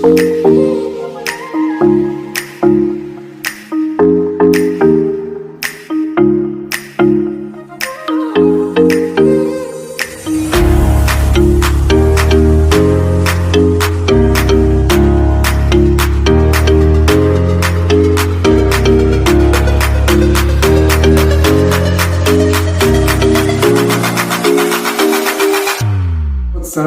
السلام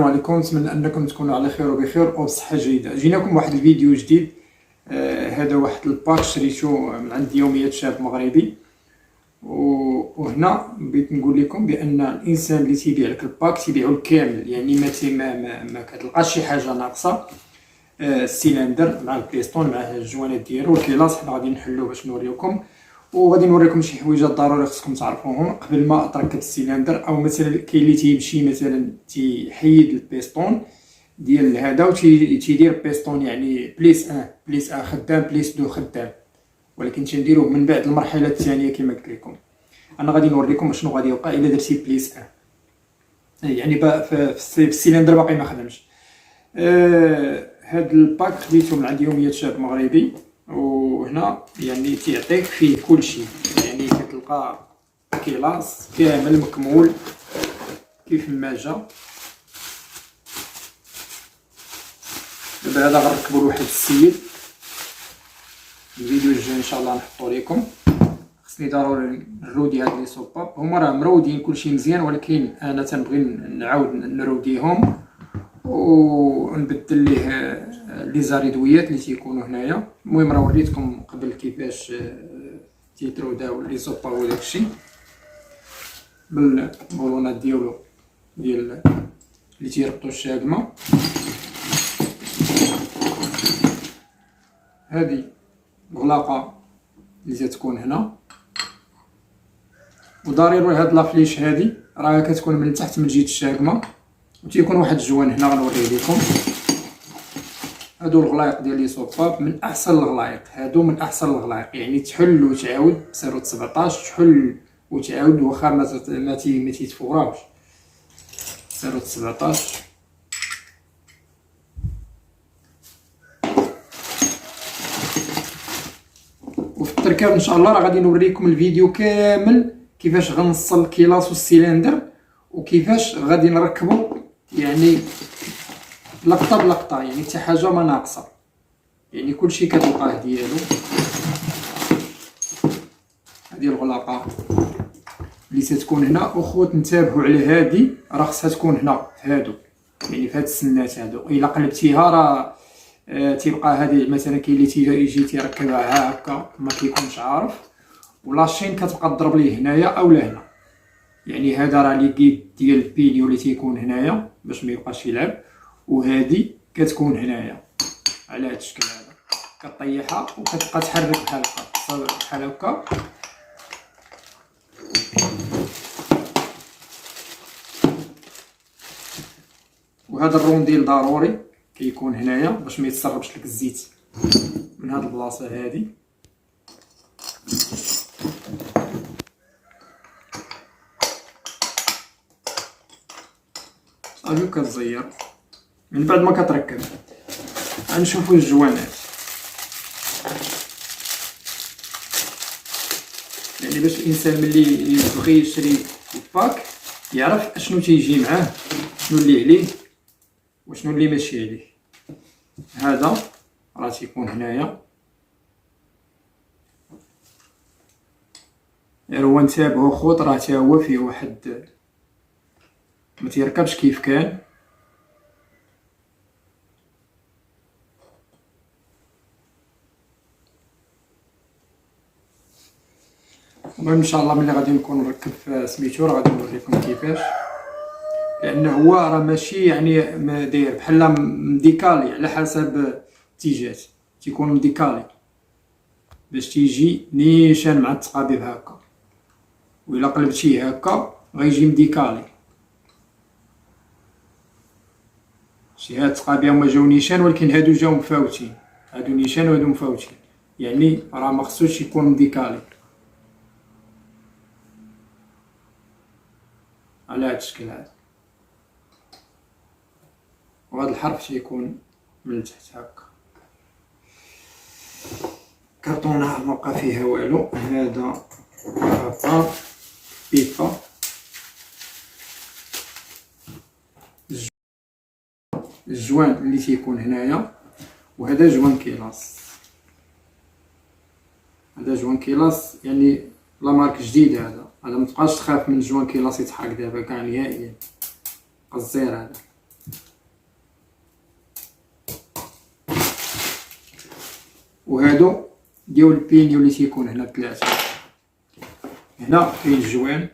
عليكم، نتمنى انكم تكونوا على خير وبخير وبصحه جيده. جيناكم بواحد الفيديو جديد. هذا واحد الباك شريته من عند يوميات شاب مغربي، وهنا بغيت نقول لكم بان الانسان اللي تيبيع لك الباك تيبيعو الكامل، يعني ما كتلقاش شي حاجه ناقصه. السيلندر مع البيستون مع الجوانات ديالو، الكيلاس حنا غادي نحلوه باش نوريكم، وغادي نوريكم شي حويجات ضروري خصكم تعرفوهم قبل ما تركب السيلندر. او مثلا كاين اللي تيمشي مثلا تيحيد البيستون ديال هذا وتيدير بيستون، يعني بليس 1 خدام، بليس 2 خدام، ولكن تنديروه من بعد المرحله الثانيه كما قلت لكم. انا غادي نوريكم شنو غادي يوقع الا درتي بليس 1، يعني في السيلندر باقي ما خدمش. هاد الباك خديته من عند يوميات شاب مغربي، وهنا يعني تيعطيك فيه كل شيء، يعني كتلقى كيلاس كامل مكمول كيف ما جا. دابا هذا غنركبو لواحد السيد، الفيديو الجاي ان شاء الله نحطو لكم. خصني ضروري نرودي هاد لي سوباب، هما راه مرودين كلشي مزيان، ولكن انا تنبغي نعاود نروديهم ونبدل ليه لي زاريدويات اللي تيكونوا هنايا. المهم راه وريتكم قبل كيفاش تيتروداو لي سوبا وداكشي بالبولونات ديال اللي تيربطوا الشاقمه. هذه الغلاقه اللي تتكون هنا، وضروري هاد لافليش هذه راه كتكون من تحت من جهه الشاقمه، وتيكون واحد الجوان هنا غنوريه لكم. هادو الغلايق ديال لي سوباب من احسن الغلايق، هادو من احسن الغلايق، يعني تحل وتعاود بسيرو 17، تحل وتعاود واخا ما تيتفوراوش. سيرو 17 وفي التركاب ان شاء الله راه غادي نوريكم الفيديو كامل كيفاش غنصل الكيلاس والسيلندر، وكيفاش غادي نركبو، يعني لقطه بلقطه، يعني حتى حاجه ما ناقصه، يعني كلشي كتلقاه ديالو. هذه الغلاقه اللي تتكون هنا، وخوت انتبهوا على هذه، راه خصها تكون هنا في هادو، يعني في هاد السنات هادو. الا قلبتيها راه تيبقى هذه مثلا كاين اللي يجي تيركبها هكا ما كيكونش عارف، ولاشين كتبقى تضرب ليه هنايا او لهنا. يعني هذا راه لي كيد ديال البينيو اللي تيكون هنايا باش ما يبقاش يلعب، وهذه كتكون هنايا على هذا الشكل هذا، كطيحها وكتبقى تحرك بحال هكا. وهذا الرونديل ضروري كيكون هنايا باش ما يتسربش لك الزيت من هاد البلاصه هذه. صافي كتزير من بعد ما كتركب. غنشوفوا الجوانات، يعني باش الانسان ملي يبغي يشري الباك يعرف اشنو تيجي معاه، شنو اللي عليه وشنو اللي ماشي عليه. هذا راه تيكون هنايا، غير هو نتابعو خوت، راه حتى هو فيه واحد ما تيركبش كيف كان. المهم ان شاء الله ملي غادي نكون نركب في سميتو راه غادي نوريكم كيفاش، لان هو راه ماشي يعني ما داير بحال مديكالي على حسب الاتجاه، تيكون مديكالي باش تيجي نيشان مع التقابيب هكا، وإلا قلبتيه هكا غيجي مديكالي. شي هاد التقابيع هما جاو نيشان، ولكن هادو جاو مفاوتين، هادو نيشان وهادو مفاوتين، يعني راه مخصوص يكون مديكالي على هاد الشكل هذا. وهذا الحرف تيكون من التحت هكا. كرتونة مبقى فيها والو. هذا هكا بيبا الجوان اللي تيكون هنايا، وهذا جوان كيلاس. هذا جوان كيلاس يعني لا مارك جديد. هذا متبقاش تخاف من جوان كيلاس يتحرك دابا كاع نهائيا، قصير هذا. وهادو ديال البينيو اللي تيكون هنا 3. هنا كاين الجوان،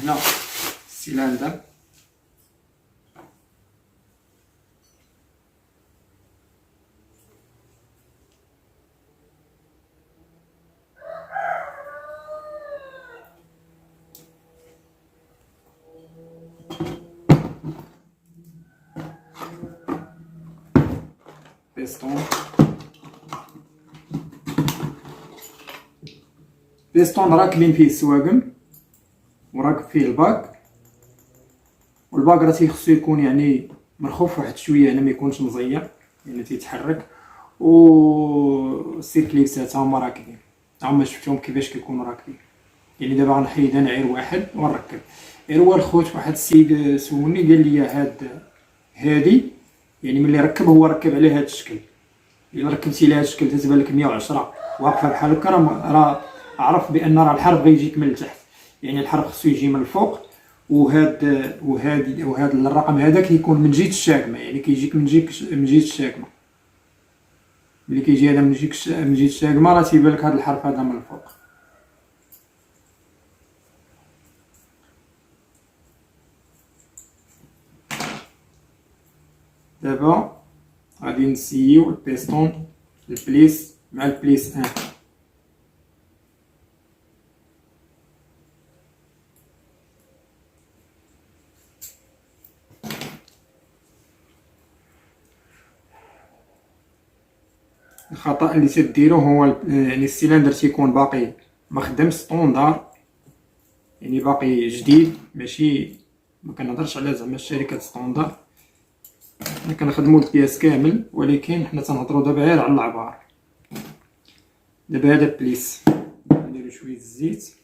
هنا السيلندر، بيستون راكبين فيه السواقم وراكب فيه الباك، والباك راه تيخصو يكون يعني مرخوف واحد شويه هنا، ما يكونش مزير يعني تيتحرك. و السيكليسات هما راكبين، هما شفتهم كيفاش كيكونوا راكبين. يعني دابا غنحيد انا غير واحد ونركب. غير هو الخوت واحد السيد سولني قال لي هادي يعني ملي ركب هو ركب على هذا الشكل. الا ركبتي لها هذا الشكل تتبان لك 110 واقفه بحال هكا، راه عرف بان راه الحرف غيجيك من التحت، يعني الحرف خصو يجي من الفوق. وهاد الرقم هذا كيكون من جهه الشاكمه، يعني كيجيك من جهه الشاكمه. ملي كيجي هذا من جهه الشاكمه راه تيبان لك هذا الحرف هذا من الفوق. دابا غادي نسيو البيستون البليس مع البليس 1. الخطأ اللي تديرو هو يعني السيلندر تيكون باقي ما خدمش ستوندار، يعني باقي جديد، ماشي ما كنهضرش على زعما الشركات ستوندار، حنا كنخدمو البياس كامل، ولكن حنا تنهضرو دابا غير على العبار. دابا هذا بليس نديرو شويه الزيت،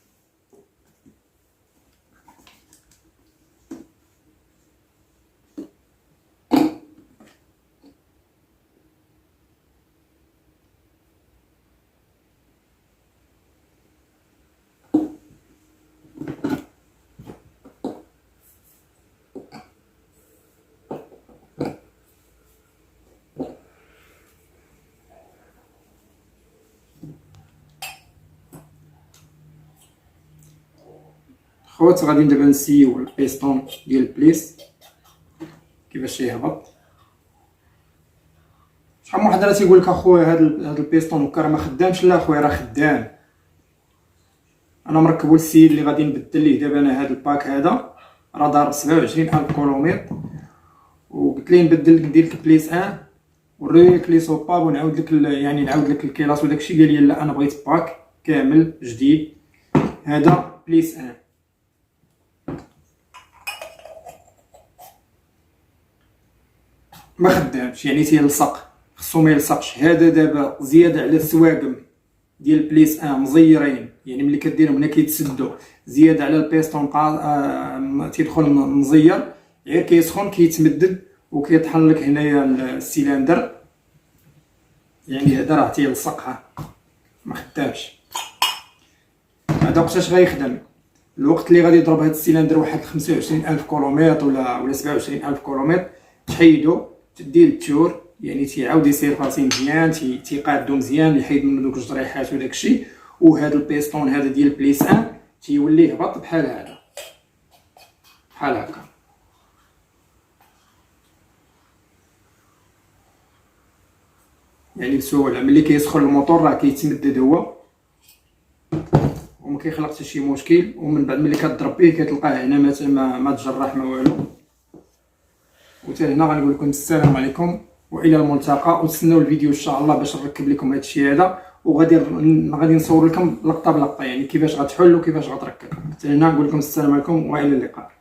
خوت. غادي دابا نسيو البيستون ديال البليس كيفاش يهبط. شحال من واحد راه تيقول لك اخويا هذا البيستون وكا راه ما خدامش. لا اخويا راه خدام. انا مركبو للسيد اللي غادي نبدل ليه دابا انا هذا الباك هذا، راه دار 27000 كيلومتر، وقلت ليه نبدل لك ندير لك بليس 1 وريك لي سوباب ونعاود لك يعني نعاود لك الكيلاس وداكشي. قال لي لا انا بغيت باك كامل جديد. هذا بليس 1 ما خدامش، يعني تيلصق، خصو ما يلصقش. هذا دابا زياده على السواقم ديال بليس 1 مزيرين، يعني ملي كديرهم هنا كيتسدوا، زياده على البيستون تيدخل مزير، غير كيسخن كيتمدد وكيطحن لك هنايا السيلندر. يعني هذا راه تيلصقها ما خدامش. هذا وقتاش غيخدم؟ الوقت اللي غادي يضرب هذا السيلندر واحد 25000 كيلومتر ولا 27000 كيلومتر، تحيدو تدي التور، يعني تيعاود يسير فاسي مزيان، تيقادو مزيان، يحيد منو دوك الجريحات وداكشي. وهذا البيستون هذا ديال بليس 1 تيولي يهبط بحال هذا، بحال هكا. يعني بسهوله ملي كيسخن الموتور راه كيتمدد هو وما كيخلق حتى شي مشكل. ومن بعد ملي كتضرب به كتلقاه هنا ما تجرح ما والو. وحتى هنا غنقول لكم السلام عليكم والى الملتقى، وتسناو الفيديو ان شاء الله باش نركب لكم هادشي هذا، وغادي نصور لكم لقطه بلقطه يعني كيفاش غتحل وكيفاش غتركب. حتى هنا نقول لكم السلام عليكم والى اللقاء.